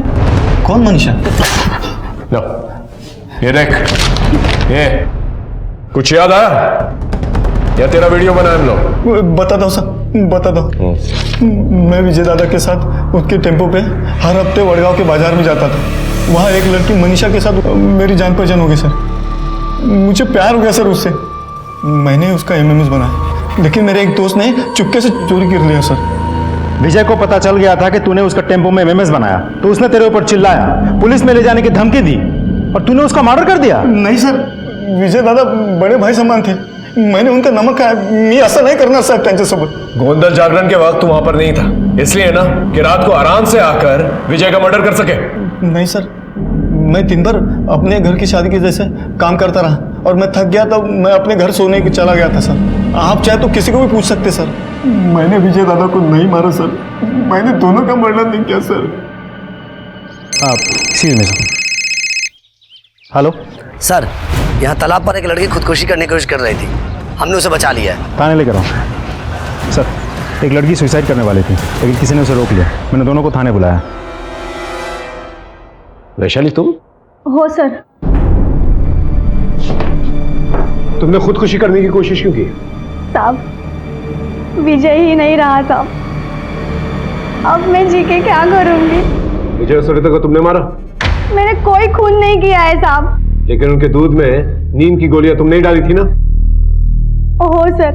कौन मनीषा? लो, ये देख, ये कुछ याद आया या तेरा वीडियो बनाया हम लोग? बता दो सर, बता दो। मैं विजय दादा के साथ उसके टेम्पो पे हर हफ्ते वडगांव के बाजार में जाता था। वहाँ एक लड़की मनीषा के साथ मेरी जान पहचान हो गई सर। मुझे प्यार हो गया सर उससे। मैंने उसका एमएमएस बनाया लेकिन मेरे एक दोस्त ने चुपके से चोरी कर लिया सर। विजय को पता चल गया था कि तूने उसका टेम्पो में एमएमएस बनाया तो उसने तेरे ऊपर चिल्लाया, पुलिस में ले जाने की धमकी दी और तूने उसका मर्डर कर दिया। नहीं सर, विजय दादा बड़े भाई समान थे। मैंने उनका नमक खाया। मैं ऐसा नहीं करना सर त्यांच्यासोबत। गोंदल जागरण के वक्त वहां पर नहीं था, इसलिए ना कि रात को आराम से आकर विजय का मर्डर कर सके। नहीं सर, मैं दिन भर अपने घर की शादी के जैसे काम करता रहा और मैं थक गया तो मैं अपने घर सोने के चला गया था सर। आप चाहे तो किसी को भी पूछ सकते सर। मैंने विजय दादा को नहीं मारा सर। मैंने दोनों का मर्डर नहीं किया sir. Excuse me sir. Hello sir, यहाँ तालाब पर एक लड़की खुदकुशी करने की कोशिश कर रही थी, हमने उसे बचा लिया है। थाने लेकर आओ। सर, एक लड़की सुसाइड करने वाली थी लेकिन किसी ने उसे रोक लिया। मैंने दोनों को थाने बुलाया। वैशाली तुम? हो सर। तुमने खुदकुशी करने की कोशिश क्यों की? साहब, विजय ही नहीं रहा था, अब मैं जी के क्या करूंगी? विजय और सविता को तुमने मारा? मैंने कोई खून नहीं किया है साहब। लेकिन उनके दूध में नींद की गोलियां तुमने ही डाली थी ना? ओहो सर,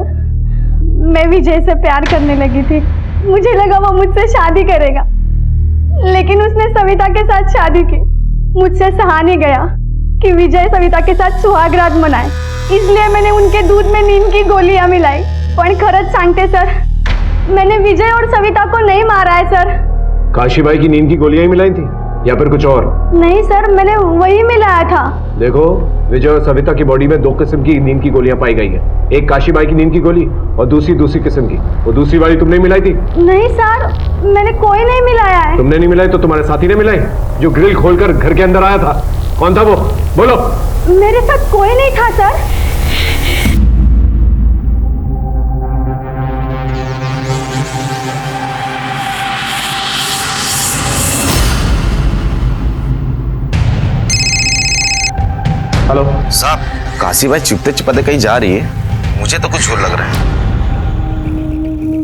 मैं विजय से प्यार करने लगी थी। मुझे लगा वो मुझसे शादी करेगा, लेकिन उसने सविता के साथ शादी की। मुझसे सहा नहीं गया कि विजय सविता के साथ सुहाग रात मनाए, इसलिए मैंने उनके दूध में नींद की गोलियां मिलाई। पण खरंच सांगते सर, मैंने विजय और सविता को नहीं मारा है सर। काशीबाई की नींद की गोलियां ही मिलाई थी या फिर कुछ और? नहीं सर, मैंने वही मिलाया था। देखो, विजय और सविता की बॉडी में 2 किस्म की नींद की गोलियां पाई गई है। एक काशीबाई की नींद की गोली और दूसरी किस्म की। वो दूसरी वाली तुमने मिलाई थी? नहीं सर, मैंने कोई नहीं मिलाया है। तुमने नहीं मिलाई तो तुम्हारे साथी ने मिलाई, जो ग्रिल खोलकर घर के अंदर आया था। कौन था वो? बोलो। मेरे साथ कोई नहीं था सर। हेलो साहब, काशीबाई चुपते चुपते कहीं जा रही है, मुझे तो कुछ और लग रहा है।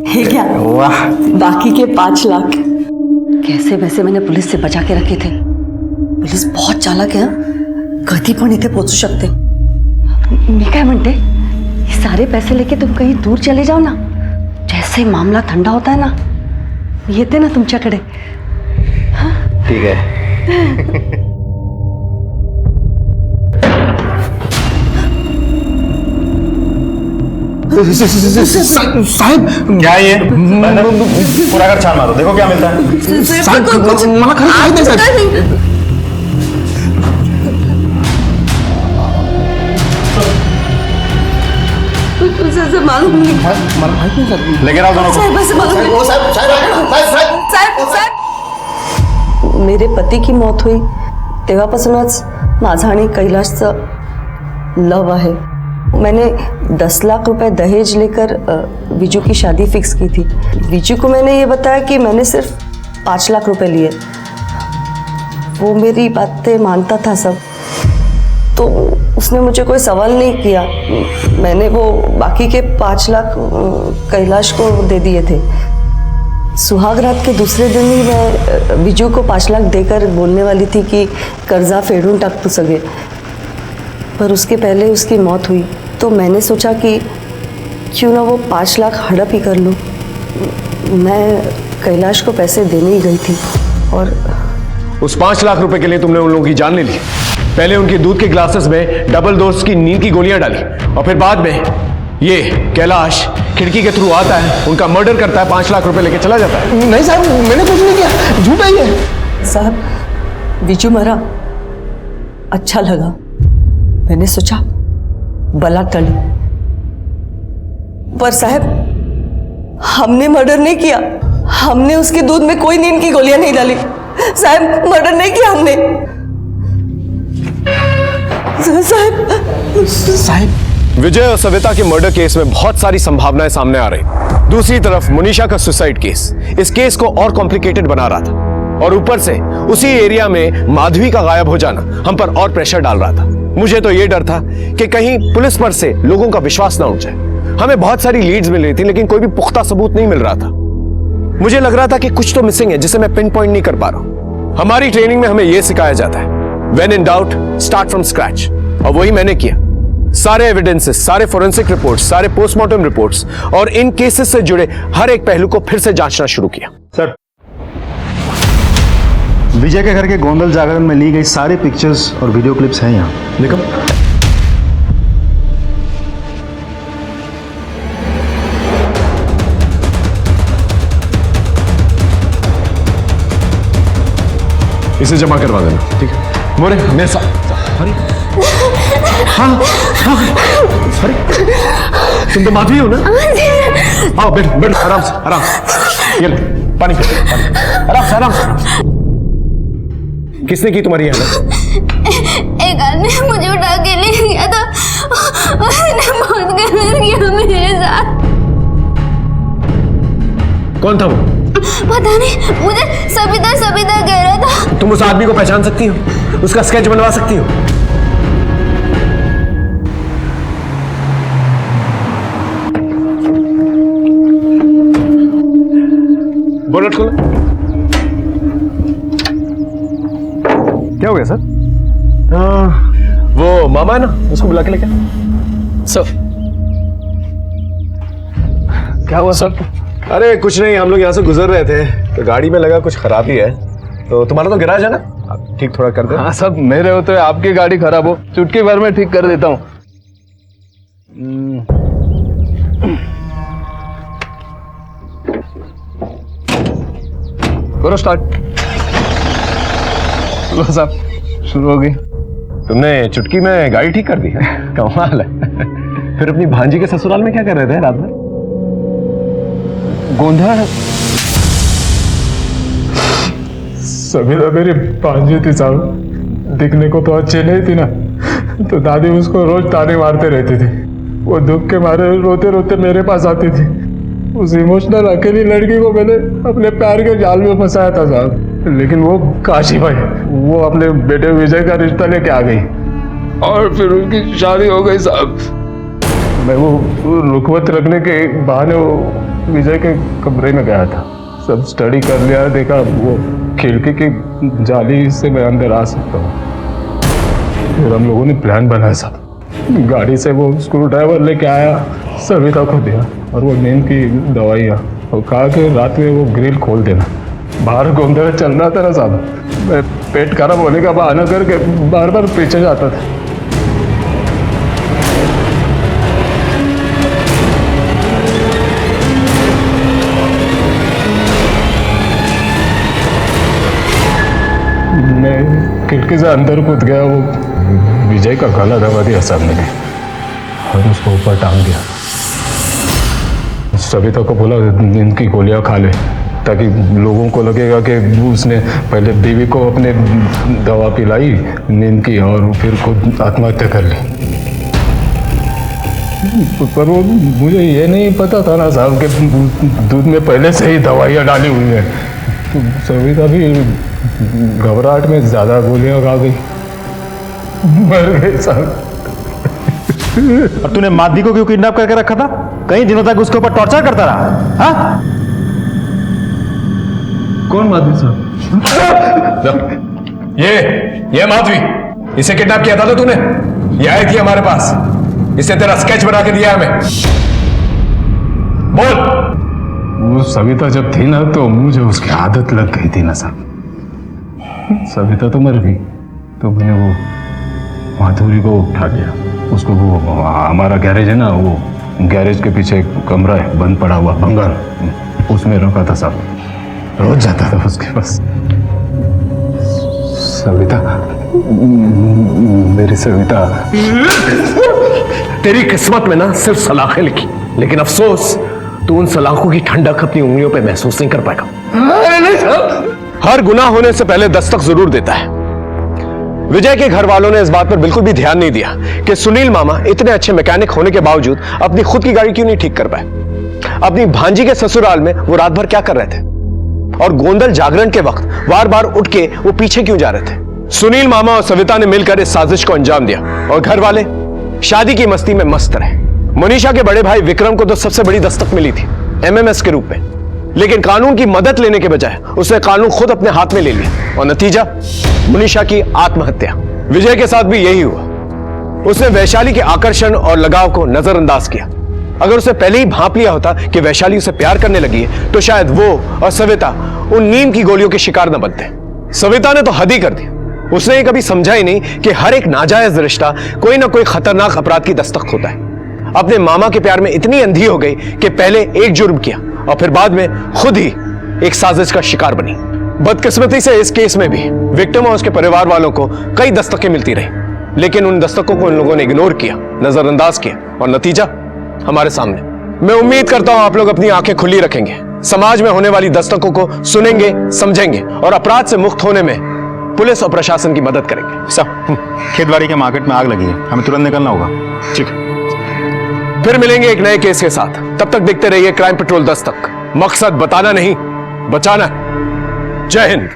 है क्या? वाह, बाकी के 5 लाख कैसे वैसे मैंने पुलिस से बचा के रखे थे। पुलिस बहुत चालाक है, कधी पण इथे पोहोचू शकते। मी काय म्हणते, ये सारे पैसे लेके तुम कहीं दूर चले जाओ ना, जैसे मामला ठंडा होता है ना, येते ना तुमच्याकडे। ठीक है। साहब क्या ये पूरा घर छान मारो, देखो क्या मिलता है। मालूम नहीं, लेकिन आओ दोनों को। मेरे पती की मौत हुई तेव्हापासूनच माझा आणि कैलाशचं लव आहे। मैंने 10 लाख रुपए दहेज लेकर विजू की शादी फिक्स की थी। विजू को मैंने ये बताया कि मैंने सिर्फ 5 लाख रुपए लिए। वो मेरी बातें मानता था सब, तो उसने मुझे कोई सवाल नहीं किया। मैंने वो बाकी के 5 लाख कैलाश को दे दिए थे। सुहाग रात के दूसरे दिन ही मैं विजू को 5 लाख देकर बोलने वाली थी कि कर्जा फेडून टाक तू सगे, पर उसके पहले उसकी मौत हुई। तो मैंने सोचा कि क्यों ना वो 5 लाख हड़प ही कर लूँ। मैं कैलाश को पैसे देने ही गई थी और उस 5 लाख रुपए के लिए तुमने उन लोगों की जान ले ली। पहले उनके दूध के ग्लासेस में डबल डोज की नींद की गोलियां डाली और फिर बाद में ये कैलाश खिड़की के थ्रू आता है, उनका मर्डर करता है, 5 लाख रुपए लेके चला जाता है। नहीं साहब, मैंने कुछ नहीं किया, झूठा ही है। साहब, विजू मरा, अच्छा लगा। मैंने सोचा बला टली, पर साहब हमने मर्डर नहीं किया। हमने उसके दूध में कोई नींद की गोलियां नहीं डाली। साहब, मर्डर नहीं किया हमने। साहब, विजय और सविता के मर्डर केस में बहुत सारी संभावनाएं सामने आ रही। दूसरी तरफ मुनीषा का सुसाइड केस इस केस को और कॉम्प्लिकेटेड बना रहा था, और ऊपर से उसी एरिया में माधवी का गायब हो जाना हम पर और प्रेशर डाल रहा था। मुझे तो ये डर था कि कहीं पुलिस पर से लोगों का विश्वास ना उठ जाए। हमें बहुत सारी लीड्स मिल रही थी, लेकिन कोई भी पुख्ता सबूत नहीं मिल रहा था। मुझे लग रहा था कि कुछ तो मिसिंग है जिसे मैं पिन पॉइंट नहीं कर पा रहा हूं। हमारी ट्रेनिंग में हमें यह सिखाया जाता है, when in doubt start from scratch, और वही मैंने किया। सारे एविडेंसेस, सारे फोरेंसिक रिपोर्ट्स, सारे पोस्टमार्टम रिपोर्ट्स और इन केसेस से जुड़े हर एक पहलू को फिर से जांचना शुरू किया। सर, विजय के घर के गोंदल जागरण में ली गई सारी पिक्चर्स और वीडियो क्लिप्स हैं यहाँ। देखो, इसे जमा करवा देना, ठीक है? मोरे मेरे साथ। अरे हाँ हाँ, अरे तुम तो माधवी हो ना? आओ, बैठ बैठ, आराम से आराम से। ये ले, पानी पी, आराम से आराम से। किसने की तुम्हारी हालत? एक आदमी मुझे उठा के ले गया था, उसने बहुत गलत किया मेरे साथ। कौन था वो? पता नहीं, मुझे सविता सविता कह रहा था। तुम उस आदमी को पहचान सकती हो? उसका स्केच बनवा सकती हो? बोनट खोलो। क्या हो गया सर? वो मामा है ना, उसको बुला के लेके। सर क्या हुआ सर? अरे कुछ नहीं, हम लोग यहाँ से गुजर रहे थे तो गाड़ी में लगा कुछ खराबी है। तो तुम्हारा तो गैराज है ना, आप ठीक थोड़ा कर दे। हाँ सब मेरे होते आपकी गाड़ी खराब हो, चुटकी भर में ठीक कर देता हूँ। करो स्टार्ट। लो साहब, शुरू हो गई। तुमने चुटकी में गाड़ी ठीक कर दी है? कमाल है। फिर अपनी भांजी के ससुराल में क्या कर रहे थे रात भर? गोंधळ। समीरा मेरी भांजी थी साहब, दिखने को तो अच्छी नहीं थी ना, तो दादी उसको रोज ताने मारते रहती थी। वो दुख के मारे रोते रोते मेरे पास आती थी। उस इमोशनल अकेली लड़की को मैंने अपने प्यार के जाल में फंसाया था साहब, लेकिन वो काशी भाई, वो अपने बेटे विजय का रिश्ता लेके आ गई और फिर उनकी शादी हो गई साहब। मैं वो रुकवत रखने के बहाने वो विजय के कमरे में गया था, सब स्टडी कर लिया, देखा वो खिड़की की जाली से मैं अंदर आ सकता हूँ। फिर हम लोगों ने प्लान बनाया साहब, गाड़ी से वो स्क्रू ड्राइवर लेके आया, सविता को दिया और वो नींद की दवाइयाँ, और कहा कि रात में वो ग्रिल खोल देना। बाहर गोंधळ चल रहा था ना साहब, मैं पेट खराब होने का बहाना करके बार बार पीछे जाता था। मैं खिड़की से अंदर कूद गया, वो विजय का गला दबा दिया सामने ने और उसको ऊपर टांग दिया। सविता को बोला नींद की गोलियां खा ले, ताकि लोगों को लगेगा कि उसने पहले बीवी को अपने दवा पिलाई नींद की और फिर खुद आत्महत्या कर ली। पर वो मुझे ये नहीं पता था ना साहब कि दूध में पहले से ही दवाइयाँ डाली हुई है। तो सविता भी घबराहट में ज्यादा गोलियां खा गई, मर गई साहब। और तूने माधवी को क्यों किडनैप करके रखा था? कई दिनों तक उसके ऊपर टॉर्चर करता रहा। हाँ? कौन माधवी साहब? ये माधवी, इसे किडनैप किया था तो तूने? ये आई थी हमारे पास, इसे तेरा स्केच बना के दिया हमें। बोल। वो सविता जब थी ना तो मुझे उसकी आदत लग गई थी ना साहब। सविता तो मर गई तो मैंने वो माधुरी को उठा लिया, उसको वो हमारा गैरेज है ना, वो गैरेज के पीछे एक कमरा है बंद पड़ा हुआ बंगाल, उसमें रखा था साहब, रोज जाता था उसके पास। सविता, मेरी सविता। तेरी किस्मत में ना सिर्फ सलाखें लिखी, लेकिन अफसोस तू उन सलाखों की ठंडक अपनी उंगलियों पे महसूस नहीं कर पाएगा। हर गुनाह होने से पहले दस्तक जरूर देता है। विजय के घर वालों ने इस बात पर बिल्कुल भी ध्यान नहीं दिया कि सुनील मामा इतने अच्छे मैकेनिक होने के बावजूद अपनी खुद की गाड़ी क्यों नहीं ठीक कर पाए। अपनी भांजी के ससुराल में वो रात भर क्या कर रहे थे, और गोंधल जागरण के वक्त बार बार उठ के वो पीछे क्यों जा रहे थे। सुनील मामा और सविता ने मिलकर इस साजिश को अंजाम दिया, और घर वाले शादी की मस्ती में मस्त रहे। मनीषा के बड़े भाई विक्रम को तो सबसे बड़ी दस्तक मिली थी एमएमएस के रूप में, लेकिन कानून की मदद लेने के बजाय उसने कानून खुद अपने हाथ में ले लिया, और नतीजा मनीषा की आत्महत्या। विजय के साथ भी यही हुआ। उसने वैशाली के आकर्षण और लगाव को नजरअंदाज किया। अगर उसे पहले ही भांप लिया होता कि वैशाली उसे प्यार करने लगी है, तो शायद वो और सविता उन नींद की गोलियों के शिकार न बनते। सविता ने तो हद ही कर दी। उसने ये कभी समझा ही नहीं कि हर एक नाजायज रिश्ता कोई ना कोई खतरनाक अपराध की दस्तक होता है। अपने मामा के प्यार में इतनी अंधी हो गई कि पहले एक जुर्म किया और फिर बाद में खुद ही एक साजिश का शिकार बनी। बदकिस्मती से इस केस में भी विक्टिम और उसके परिवार वालों को कई दस्तकें मिलती रही, लेकिन उन दस्तकों को इन लोगों ने इग्नोर किया, नजरअंदाज किया, और नतीजा हमारे सामने। मैं उम्मीद करता हूं आप लोग अपनी आंखें खुली रखेंगे, समाज में होने वाली दस्तकों को सुनेंगे, समझेंगे, और अपराध से मुक्त होने में पुलिस और प्रशासन की मदद करेंगे। सब खेतबाड़ी के मार्केट में आग लगी है, हमें तुरंत निकलना होगा। ठीक है, फिर मिलेंगे एक नए केस के साथ। तब तक देखते रहिए क्राइम पेट्रोल दस्तक। मकसद बताना नहीं, बचाना है। जय हिंद।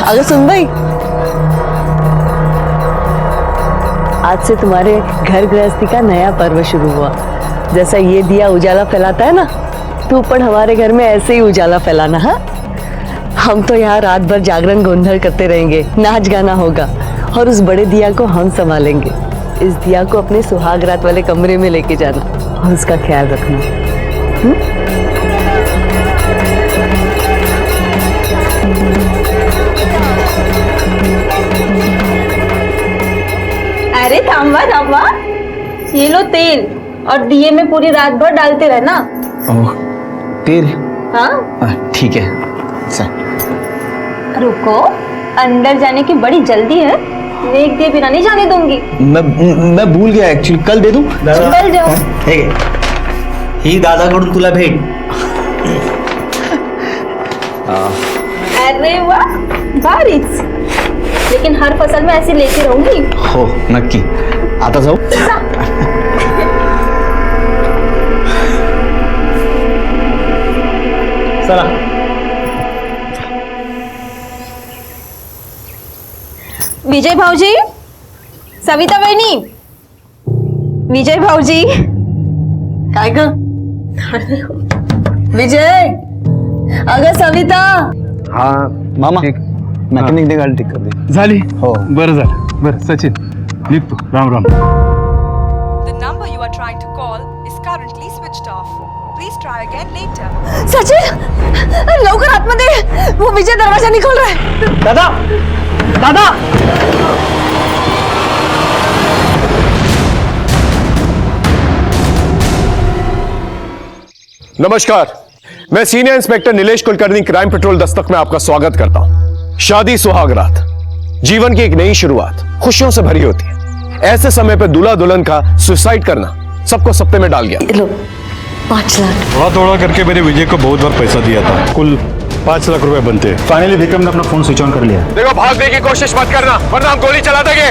अगर सुन भाई, आज से तुम्हारे घर गृहस्थी का नया पर्व शुरू हुआ। जैसा ये दिया उजाला फैलाता है ना, तू पण हमारे घर में ऐसे ही उजाला फैलाना। हाँ, हम तो यहाँ रात भर जागरण गोंधल करते रहेंगे, नाच गाना होगा, और उस बड़े दिया को हम संभालेंगे। इस दिया को अपने सुहाग रात वाले कमरे में लेके जाना और उसका ख्याल रखना। अरे थाम्बा थाम्बा, ये लो तेल और दिए में पूरी रात भर डालते रहना। ओह, तेल? हाँ ठीक है सर। रुको, अंदर जाने की बड़ी जल्दी है, नेक दिए बिना नहीं जाने दूंगी। मैं भूल गया एक्चुअली, कल दे दूं? चल जाओ। ठीक है, ही दादाकडून तुला भेट। अरे वाह, भारीच। लेकिन हर फसल में ऐसी लेती रहूंगी। हो नक्की। आता जाऊ? चला। विजय भाऊजी, सविता वहिनी, विजय भाऊजी। काय ग विजय, अगं सविता। हाँ मामा, मैकेनिक ने गाड़ी ठीक कर दी। झाली? हो. बरं झालं. बरं सचिन, निघतो. Ram Ram. The number you are trying to call is currently switched off. Please try again later. Sachin, लवकर आतमध्ये, वो विजय दरवाजा नहीं खोल रहा है। दादा, दादा। नमस्कार, मैं senior inspector Nilesh Kulkarni crime petrol Dastak में आपका स्वागत करता हूं। शादी सुहागरात, जीवन की एक नई शुरुआत खुशियों से भरी होती है। ऐसे समय पे दूल्हा दुल्हन का सुसाइड करना सबको सत्ते में डाल गया। लो 5 लाख। थोड़ा थोड़ा करके मैंने विजय को बहुत बार पैसा दिया था, कुल 5 लाख रुपए बनते हैं। फाइनली विक्रम ने अपना फोन स्विच ऑन कर लिया। देखो, भागने की कोशिश मत करना वरना हम गोली चला देंगे।